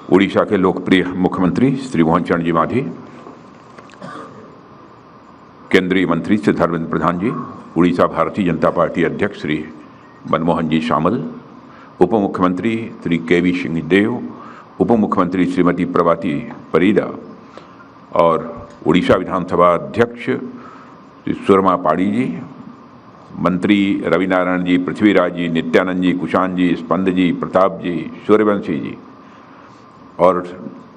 उड़ीसा के लोकप्रिय मुख्यमंत्री श्री मोहन चरण जी मांझी, केंद्रीय मंत्री श्री धर्मेंद्र प्रधान जी, उड़ीसा भारतीय जनता पार्टी अध्यक्ष श्री मनमोहन जी शामल, उप मुख्यमंत्री श्री केवी सिंहदेव, उप मुख्यमंत्री श्रीमती प्रभाती परिदा और उड़ीसा विधानसभा अध्यक्ष श्री सुरमा पाड़ी जी, मंत्री रवि नारायण जी, पृथ्वीराज जी, नित्यानंद जी, कुशान जी, स्पंद जी, प्रताप जी, सूर्यवंशी जी और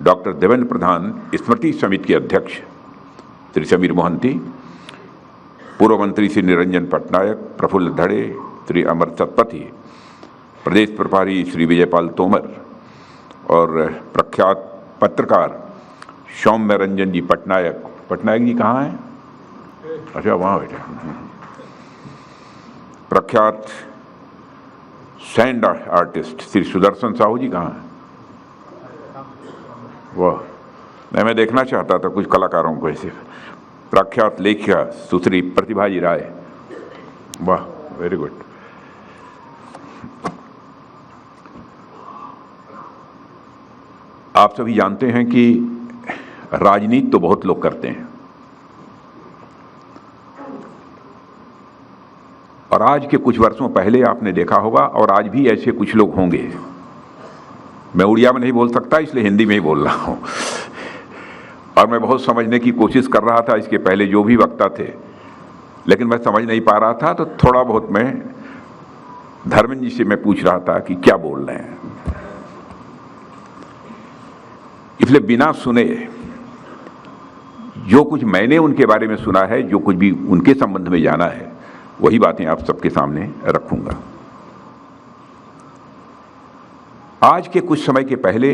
डॉक्टर देवेंद्र प्रधान स्मृति समिति के अध्यक्ष श्री समीर मोहंती, पूर्व मंत्री श्री निरंजन पटनायक, प्रफुल्ल धड़े, श्री अमर सतपथी, प्रदेश प्रभारी श्री विजयपाल तोमर और प्रख्यात पत्रकार सौम्य रंजन जी पटनायक। पटनायक जी कहाँ हैं? अच्छा, वहाँ बैठे। प्रख्यात सैंड आर्टिस्ट श्री सुदर्शन साहू जी कहाँ हैं? वाह, नहीं, मैं देखना चाहता था कुछ कलाकारों को ऐसे। प्रख्यात लेखिका सुश्री प्रतिभा जी राय, वाह, वेरी गुड। आप सभी जानते हैं कि राजनीति तो बहुत लोग करते हैं और आज के कुछ वर्षों पहले आपने देखा होगा और आज भी ऐसे कुछ लोग होंगे। मैं उड़िया में नहीं बोल सकता इसलिए हिंदी में ही बोल रहा हूं और मैं बहुत समझने की कोशिश कर रहा था इसके पहले जो भी वक्ता थे, लेकिन मैं समझ नहीं पा रहा था, तो थोड़ा बहुत मैं धर्मेंद्र जी से मैं पूछ रहा था कि क्या बोल रहे हैं। इसलिए बिना सुने जो कुछ मैंने उनके बारे में सुना है, जो कुछ भी उनके संबंध में जाना है, वही बातें आप सबके सामने रखूंगा। आज के कुछ समय के पहले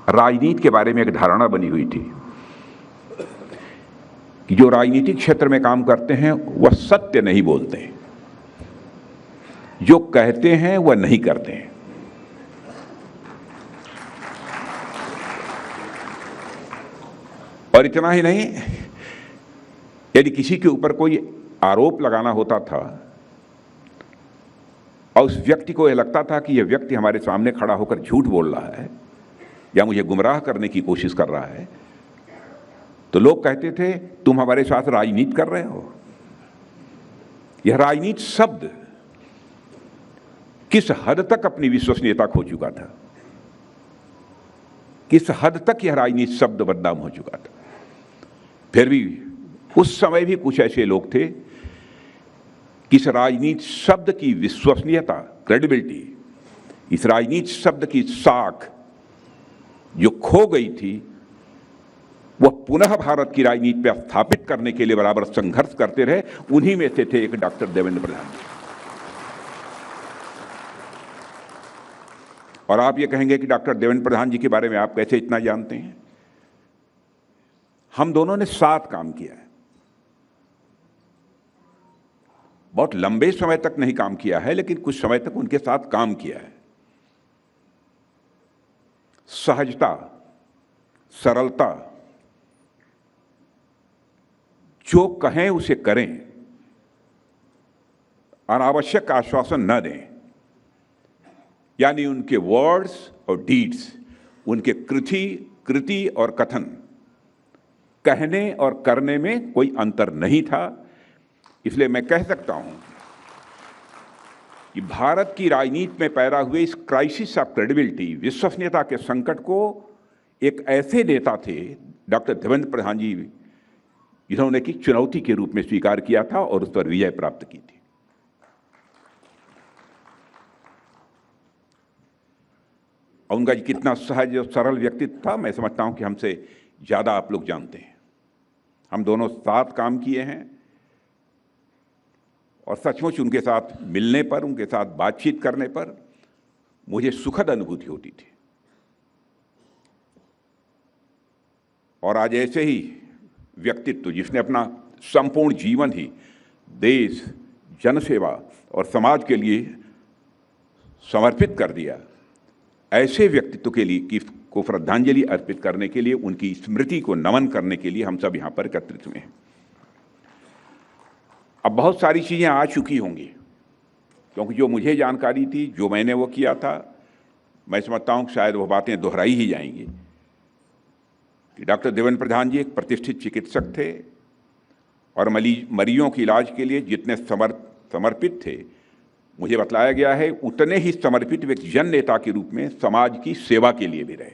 राजनीति के बारे में एक धारणा बनी हुई थी कि जो राजनीतिक क्षेत्र में काम करते हैं वह सत्य नहीं बोलते हैं, जो कहते हैं वह नहीं करते हैं। और इतना ही नहीं, यदि किसी के ऊपर कोई आरोप लगाना होता था और उस व्यक्ति को यह लगता था कि यह व्यक्ति हमारे सामने खड़ा होकर झूठ बोल रहा है या मुझे गुमराह करने की कोशिश कर रहा है, तो लोग कहते थे तुम हमारे साथ राजनीति कर रहे हो। यह राजनीति शब्द किस हद तक अपनी विश्वसनीयता खो चुका था, किस हद तक यह राजनीति शब्द बदनाम हो चुका था। फिर भी उस समय भी कुछ ऐसे लोग थे कि इस राजनीति शब्द की विश्वसनीयता, क्रेडिबिलिटी, इस राजनीति शब्द की साख जो खो गई थी, वह पुनः भारत की राजनीति पर स्थापित करने के लिए बराबर संघर्ष करते रहे। उन्हीं में से थे एक डॉक्टर देवेंद्र प्रधान। और आप ये कहेंगे कि डॉक्टर देवेंद्र प्रधान जी के बारे में आप कैसे इतना जानते हैं? हम दोनों ने साथ काम किया है, बहुत लंबे समय तक नहीं काम किया है, लेकिन कुछ समय तक उनके साथ काम किया है। सहजता, सरलता, जो कहें उसे करें, अनावश्यक आश्वासन न दें, यानी उनके वर्ड्स और डीड्स, उनके कृति और कथन, कहने और करने में कोई अंतर नहीं था। इसलिए मैं कह सकता हूं कि भारत की राजनीति में पैदा हुए इस क्राइसिस ऑफ क्रेडिबिलिटी, विश्वसनीयता के संकट को एक ऐसे नेता थे डॉक्टर देवेंद्र प्रधान जी, जिन्होंने की चुनौती के रूप में स्वीकार किया था और उस पर विजय प्राप्त की थी। और उनका कितना सहज और सरल व्यक्तित्व था, मैं समझता हूं कि हमसे ज़्यादा आप लोग जानते हैं। हम दोनों साथ काम किए हैं और सचमुच उनके साथ मिलने पर, उनके साथ बातचीत करने पर मुझे सुखद अनुभूति होती थी। और आज ऐसे ही व्यक्तित्व, जिसने अपना संपूर्ण जीवन ही देश, जनसेवा और समाज के लिए समर्पित कर दिया, ऐसे व्यक्तित्व के लिए को श्रद्धांजलि अर्पित करने के लिए, उनकी स्मृति को नमन करने के लिए हम सब यहाँ पर एकत्रित हुए हैं। अब बहुत सारी चीज़ें आ चुकी होंगी, क्योंकि जो मुझे जानकारी थी, जो मैंने वो किया था, मैं समझता हूँ कि शायद वो बातें दोहराई ही जाएंगी कि डॉक्टर देवेंद्र प्रधान जी एक प्रतिष्ठित चिकित्सक थे और मरीजों के इलाज के लिए जितने समर्पित थे, मुझे बतलाया गया है उतने ही समर्पित वे एक जन नेता के रूप में समाज की सेवा के लिए भी रहे।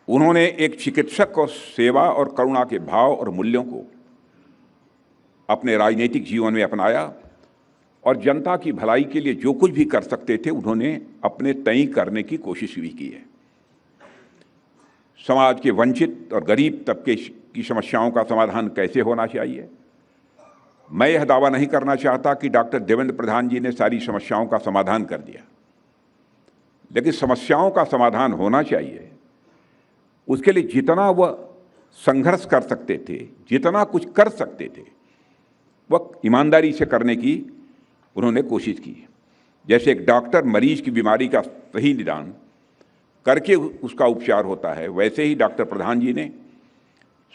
उन्होंने एक चिकित्सक को सेवा और करुणा के भाव और मूल्यों को अपने राजनीतिक जीवन में अपनाया और जनता की भलाई के लिए जो कुछ भी कर सकते थे उन्होंने अपने तय करने की कोशिश भी की है। समाज के वंचित और गरीब तबके की समस्याओं का समाधान कैसे होना चाहिए, मैं यह दावा नहीं करना चाहता कि डॉक्टर देवेंद्र प्रधान जी ने सारी समस्याओं का समाधान कर दिया, लेकिन समस्याओं का समाधान होना चाहिए उसके लिए जितना वह संघर्ष कर सकते थे, जितना कुछ कर सकते थे, वह ईमानदारी से करने की उन्होंने कोशिश की। जैसे एक डॉक्टर मरीज की बीमारी का सही निदान करके उसका उपचार होता है, वैसे ही डॉक्टर प्रधान जी ने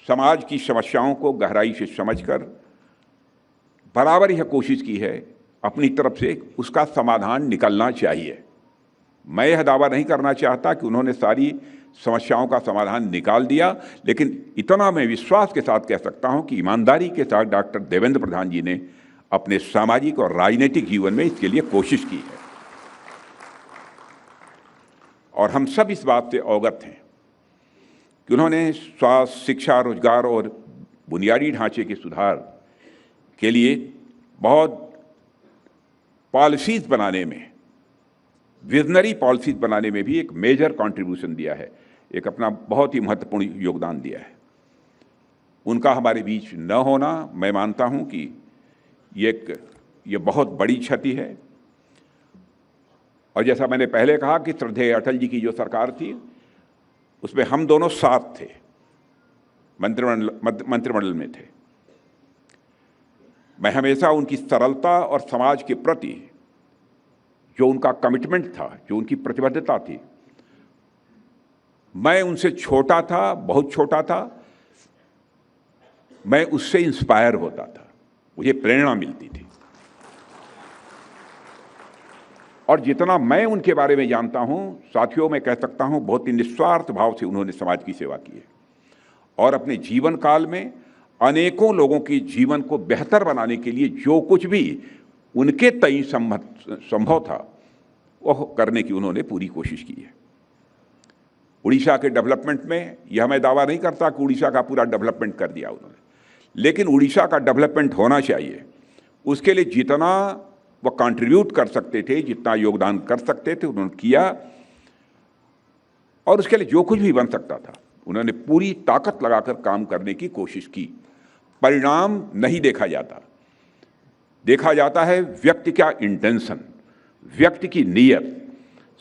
समाज की समस्याओं को गहराई से समझकर बराबर यह कोशिश की है अपनी तरफ से उसका समाधान निकलना चाहिए। मैं यह दावा नहीं करना चाहता कि उन्होंने सारी समस्याओं का समाधान निकाल दिया, लेकिन इतना मैं विश्वास के साथ कह सकता हूं कि ईमानदारी के साथ डॉक्टर देवेंद्र प्रधान जी ने अपने सामाजिक और राजनीतिक जीवन में इसके लिए कोशिश की है। और हम सब इस बात से अवगत हैं कि उन्होंने स्वास्थ्य, शिक्षा, रोजगार और बुनियादी ढांचे के सुधार के लिए बहुत पॉलिसीज बनाने में, विजनरी पॉलिसीज बनाने में भी एक मेजर कंट्रीब्यूशन दिया है, एक अपना बहुत ही महत्वपूर्ण योगदान दिया है। उनका हमारे बीच न होना, मैं मानता हूं कि ये बहुत बड़ी क्षति है। और जैसा मैंने पहले कहा कि श्रद्धेय अटल जी की जो सरकार थी उसमें हम दोनों साथ थे, मंत्रिमंडल में थे। मैं हमेशा उनकी सरलता और समाज के प्रति जो उनका कमिटमेंट था, जो उनकी प्रतिबद्धता थी, मैं उनसे छोटा था, बहुत छोटा था, मैं उससे इंस्पायर होता था, मुझे प्रेरणा मिलती थी। और जितना मैं उनके बारे में जानता हूं साथियों, मैं कह सकता हूं बहुत ही निस्वार्थ भाव से उन्होंने समाज की सेवा की है और अपने जीवन काल में अनेकों लोगों के जीवन को बेहतर बनाने के लिए जो कुछ भी उनके तय संभव था वह करने की उन्होंने पूरी कोशिश की है। उड़ीसा के डेवलपमेंट में यह मैं दावा नहीं करता कि उड़ीसा का पूरा डेवलपमेंट कर दिया उन्होंने, लेकिन उड़ीसा का डेवलपमेंट होना चाहिए उसके लिए जितना वह कंट्रीब्यूट कर सकते थे, जितना योगदान कर सकते थे उन्होंने किया। और उसके लिए जो कुछ भी बन सकता था उन्होंने पूरी ताकत लगाकर काम करने की कोशिश की। परिणाम नहीं देखा जाता, देखा जाता है व्यक्ति का इंटेंशन, व्यक्ति की नीयत।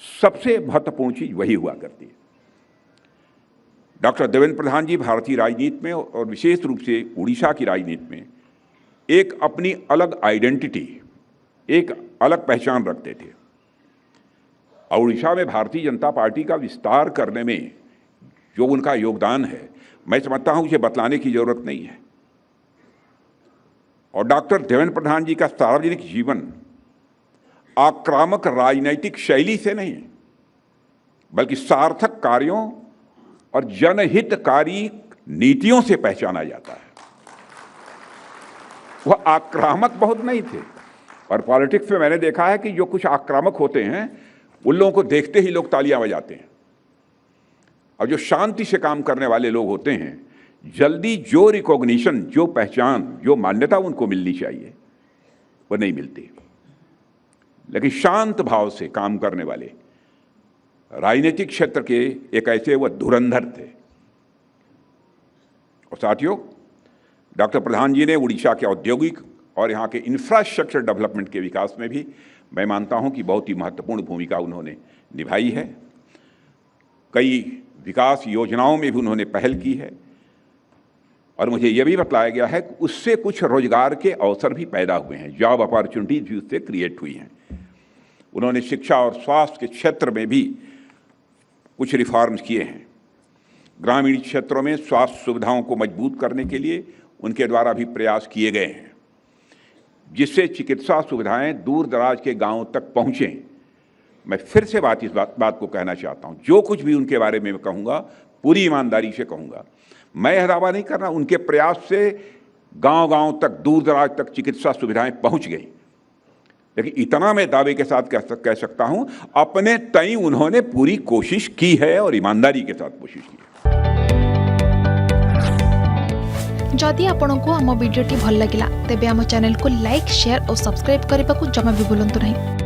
सबसे महत्वपूर्ण चीज वही हुआ करती है। डॉक्टर देवेंद्र प्रधान जी भारतीय राजनीति में और विशेष रूप से उड़ीसा की राजनीति में एक अपनी अलग आइडेंटिटी, एक अलग पहचान रखते थे। और उड़ीसा में भारतीय जनता पार्टी का विस्तार करने में जो उनका योगदान है, मैं समझता हूं उसे बतलाने की जरूरत नहीं है। और डॉक्टर देवेंद्र प्रधान जी का सार्वजनिक जीवन आक्रामक राजनैतिक शैली से नहीं बल्कि सार्थक कार्यों और जनहितकारी नीतियों से पहचाना जाता है। वह आक्रामक बहुत नहीं थे। और पॉलिटिक्स में मैंने देखा है कि जो कुछ आक्रामक होते हैं उन लोगों को देखते ही लोग तालियां बजाते हैं, और जो शांति से काम करने वाले लोग होते हैं जल्दी जो रिकॉग्निशन, जो पहचान, जो मान्यता उनको मिलनी चाहिए वो नहीं मिलती। लेकिन शांत भाव से काम करने वाले राजनीतिक क्षेत्र के एक ऐसे वह धुरंधर थे। और साथियों, डॉक्टर प्रधान जी ने उड़ीसा के औद्योगिक और यहाँ के इंफ्रास्ट्रक्चर डेवलपमेंट के विकास में भी मैं मानता हूँ कि बहुत ही महत्वपूर्ण भूमिका उन्होंने निभाई है। कई विकास योजनाओं में भी उन्होंने पहल की है और मुझे यह भी बताया गया है कि उससे कुछ रोजगार के अवसर भी पैदा हुए हैं, जॉब अपॉर्चुनिटीज भी उससे क्रिएट हुई हैं। उन्होंने शिक्षा और स्वास्थ्य के क्षेत्र में भी कुछ रिफॉर्म्स किए हैं। ग्रामीण क्षेत्रों में स्वास्थ्य सुविधाओं को मजबूत करने के लिए उनके द्वारा भी प्रयास किए गए हैं। जिससे चिकित्सा सुविधाएं दूर दराज के गांवों तक पहुंचें। मैं फिर से इस बात को कहना चाहता हूं, जो कुछ भी उनके बारे में मैं कहूँगा पूरी ईमानदारी से कहूँगा। मैं यह दावा नहीं कर रहा, उनके प्रयास से गांव-गांव तक, दूर दराज तक चिकित्सा सुविधाएं पहुंच गई, लेकिन इतना मैं दावे के साथ कह सकता हूं, अपने तय उन्होंने पूरी कोशिश की है और ईमानदारी के साथ कोशिश की है। जदि आपंक आम भिडी भल लगा तेब आम चैनल को लाइक, शेयर और सब्सक्राइब करने को जमा भी भूलु नहीं।